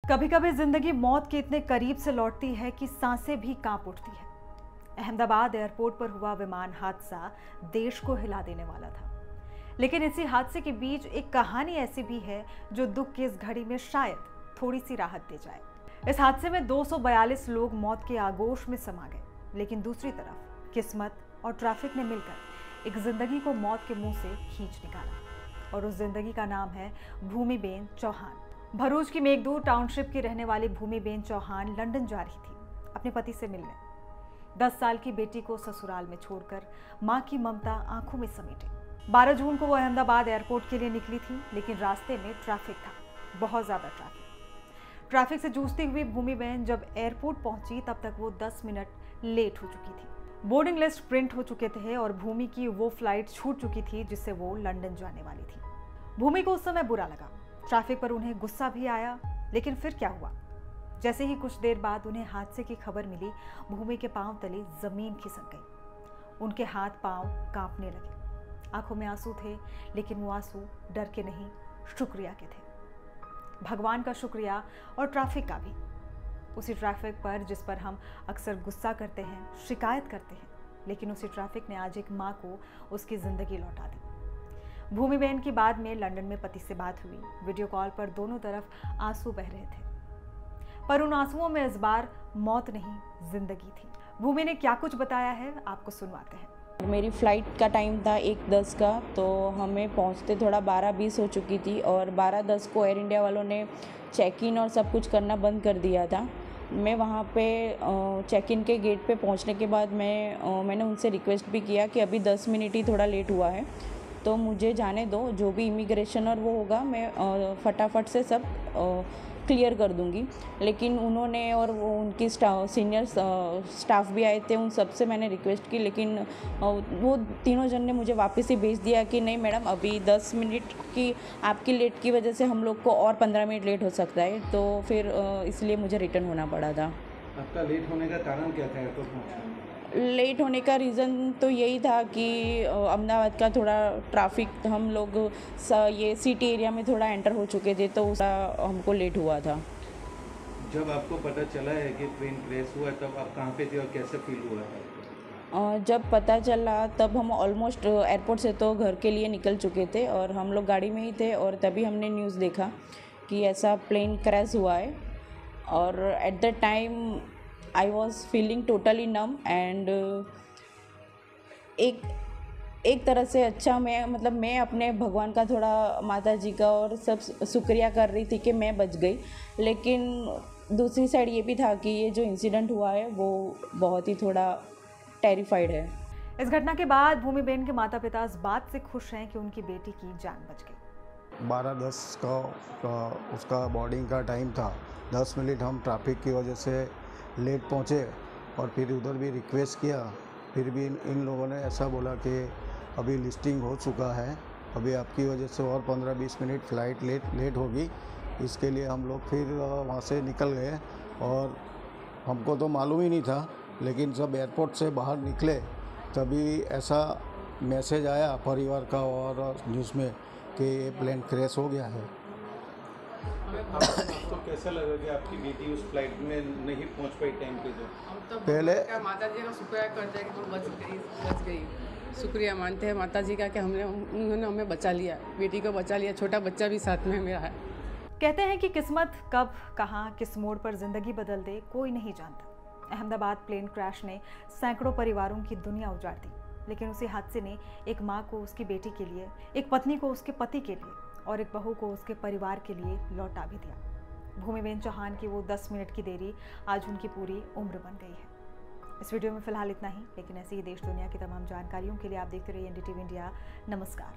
कभी कभी जिंदगी मौत के इतने करीब से लौटती है कि सांसें भी कांप उठती है। अहमदाबाद एयरपोर्ट पर हुआ विमान हादसा देश को हिला देने वाला था, लेकिन इसी हादसे के बीच एक कहानी ऐसी भी है जो दुख की इस घड़ी में शायद थोड़ी सी राहत दे जाए। इस हादसे में 242 लोग मौत के आगोश में समा गए, लेकिन दूसरी तरफ किस्मत और ट्रैफिक ने मिलकर एक जिंदगी को मौत के मुंह से खींच निकाला, और उस जिंदगी का नाम है भूमिबेन चौहान। भरूच की मेघदूत टाउनशिप की रहने वाली भूमिबेन चौहान लंदन जा रही थी अपने पति से मिलने। 10 साल की बेटी को ससुराल में छोड़कर मां की ममता आंखों में समेटे 12 जून को वो अहमदाबाद एयरपोर्ट के लिए निकली थी, लेकिन रास्ते में ट्रैफिक था, बहुत ज्यादा ट्रैफिक से जूझती हुई भूमिबेन जब एयरपोर्ट पहुंची तब तक वो 10 मिनट लेट हो चुकी थी। बोर्डिंग लिस्ट प्रिंट हो चुके थे और भूमि की वो फ्लाइट छूट चुकी थी जिससे वो लंदन जाने वाली थी। भूमि को उस समय बुरा लगा, ट्रैफिक पर उन्हें गुस्सा भी आया, लेकिन फिर क्या हुआ? जैसे ही कुछ देर बाद उन्हें हादसे की खबर मिली, भूमि के पांव तले जमीन खिसक गई। उनके हाथ पांव कांपने लगे, आंखों में आंसू थे, लेकिन वो आंसू डर के नहीं, शुक्रिया के थे। भगवान का शुक्रिया और ट्रैफिक का भी। उसी ट्रैफिक पर जिस पर हम अक्सर गुस्सा करते हैं, शिकायत करते हैं, लेकिन उसी ट्रैफिक ने आज एक माँ को उसकी जिंदगी लौटा दी। भूमिबेन की बाद में लंदन में पति से बात हुई। वीडियो कॉल पर दोनों तरफ आंसू बह रहे थे, पर उन आंसुओं में इस बार मौत नहीं, जिंदगी थी। भूमि ने क्या कुछ बताया है, आपको सुनवाते हैं। मेरी फ़्लाइट का टाइम था 1:10 का, तो हमें पहुंचते थोड़ा 12:20 हो चुकी थी और 12:10 को एयर इंडिया वालों ने चेक इन और सब कुछ करना बंद कर दिया था। मैं वहाँ पे चेक इन के गेट पे पहुँचने के बाद मैंने उनसे रिक्वेस्ट भी किया कि अभी 10 मिनट ही थोड़ा लेट हुआ है, तो मुझे जाने दो, जो भी इमिग्रेशन और वो होगा मैं फटाफट से सब क्लियर कर दूंगी। लेकिन उन्होंने और वो उनकी सीनियर स्टाफ भी आए थे, उन सब से मैंने रिक्वेस्ट की, लेकिन वो तीनों जन ने मुझे वापस ही भेज दिया कि नहीं मैडम, अभी 10 मिनट की आपकी लेट की वजह से हम लोग को और 15 मिनट लेट हो सकता है, तो फिर इसलिए मुझे रिटर्न होना पड़ा था। आपका लेट होने का कारण क्या था एयरपोर्ट पहुँचने? लेट होने का रीज़न तो यही था कि अहमदाबाद का थोड़ा ट्रैफिक, हम लोग ये सिटी एरिया में थोड़ा एंटर हो चुके थे, तो उसका हमको लेट हुआ था। जब आपको पता चला है कि ट्रेन क्रैश हुआ तब आप कहाँ पे थे और कैसे फील हुआ था? जब पता चला तब हम ऑलमोस्ट एयरपोर्ट से तो घर के लिए निकल चुके थे और हम लोग गाड़ी में ही थे, और तभी हमने न्यूज़ देखा कि ऐसा प्लेन क्रैश हुआ है। और at the time I was feeling totally num and एक तरह से अच्छा, मैं अपने भगवान का, थोड़ा माता जी का और सब शुक्रिया कर रही थी कि मैं बच गई। लेकिन दूसरी साइड ये भी था कि ये जो इंसिडेंट हुआ है वो बहुत ही थोड़ा टेरिफाइड है। इस घटना के बाद भूमिबेन के माता पिता इस बात से खुश हैं कि उनकी बेटी की जान बच गई। 12:10 का उसका बोर्डिंग का टाइम था। 10 मिनट हम ट्रैफिक की वजह से लेट पहुँचे और फिर उधर भी रिक्वेस्ट किया, फिर भी इन लोगों ने ऐसा बोला कि अभी लिस्टिंग हो चुका है, अभी आपकी वजह से और 15-20 मिनट फ़्लाइट लेट होगी। इसके लिए हम लोग फिर वहाँ से निकल गए और हमको तो मालूम ही नहीं था, लेकिन जब एयरपोर्ट से बाहर निकले तभी ऐसा मैसेज आया परिवार का और न्यूज़ में कि ये प्लेन क्रैश हो गया है। आपको कैसा लगा कि आपकी बेटी उस फ्लाइट में नहीं पहुंच पाई टाइम पे? तो पहले माता जी का शुक्रिया करते हैं कि वो बच गई। शुक्रिया मानते हैं माता जी का कि उन्होंने हमें बचा लिया, बेटी को बचा लिया, छोटा बच्चा भी साथ में मेरा है। कहते हैं कि किस्मत कब, कहाँ, किस मोड़ पर जिंदगी बदल दे कोई नहीं जानता। अहमदाबाद प्लेन क्रैश ने सैकड़ों परिवारों की दुनिया उजाड़ दी, लेकिन उसी हादसे ने एक माँ को उसकी बेटी के लिए, एक पत्नी को उसके पति के लिए और एक बहू को उसके परिवार के लिए लौटा भी दिया। भूमिबेन चौहान की वो 10 मिनट की देरी आज उनकी पूरी उम्र बन गई है। इस वीडियो में फिलहाल इतना ही, लेकिन ऐसी ही देश दुनिया की तमाम जानकारियों के लिए आप देखते रहिए NDTV इंडिया। नमस्कार।